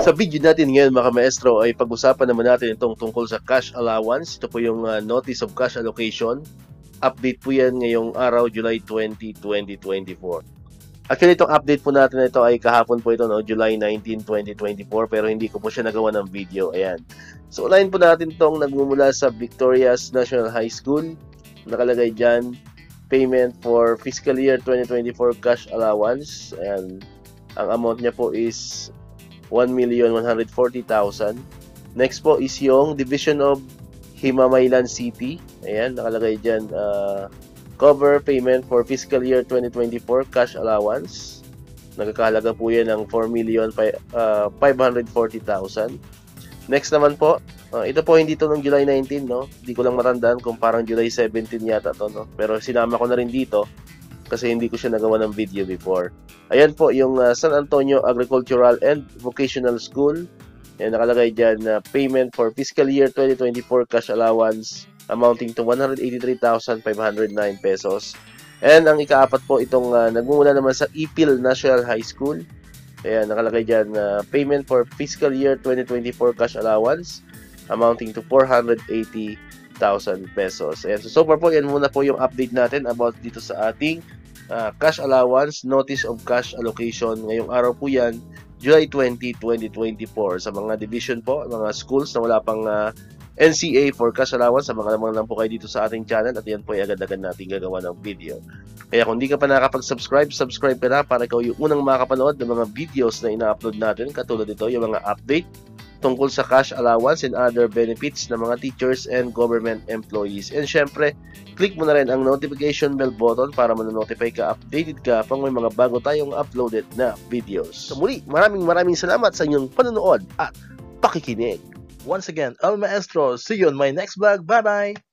Sa video natin ngayon mga maestro ay pag-usapan naman natin itong tungkol sa cash allowance. Ito po yung Notice of Cash Allocation. Update po yan ngayong araw, July 20, 2024. Actually, itong update po natin na ito ay kahapon po ito, no? July 19, 2024. Pero hindi ko po siya nagawa ng video. Ayan. So, unahin po natin itong nagmumula sa Victorias National High School. Nakalagay dyan, payment for fiscal year 2024 cash allowance. Ayan. Ang amount niya po is 1,140,000. Next po is yung Division of Himamaylan City. Ayan, nakalagay dyan, cover payment for fiscal year 2024 cash allowance. Nagkakahalaga po yan ng 4,540,000. Next naman po, ito po hindi to ng July 19, no? Hindi ko lang matandaan kung parang July 17 yata to, no? Pero sinama ko na rin dito kasi hindi ko siya nagawa ng video before. Ayan po yung San Antonio Agricultural and Vocational School. Ayan, nakalagay dyan payment for fiscal year 2024 cash allowance amounting to 183,509 pesos. And ang ikaapat po itong nagmumula naman sa Ipil National High School. Ayan, nakalagay dyan payment for fiscal year 2024 cash allowance amounting to 480,000 pesos. Ayan, so far po, yan muna po yung update natin about dito sa ating cash allowance, notice of cash allocation. Ngayong araw po yan, July 20, 2024. Sa mga division po, mga schools na wala pang NCA for cash allowance, sa mga lamang lang po kayo dito sa ating channel at yan po ay agad-agad natin gagawa ng video. Kaya kung di ka pa nakakapag-subscribe, subscribe ka na para ikaw yung unang makapanood ng mga videos na ina-upload natin. Katulad dito, yung mga update tungkol sa cash allowance and other benefits ng mga teachers and government employees. And syempre, click mo na rin ang notification bell button para ma-notify ka, updated ka pang may mga bago tayong uploaded na videos. So muli, maraming salamat sa inyong panonood at pakikinig. Once again, El Maestro, see you on my next vlog. Bye-bye!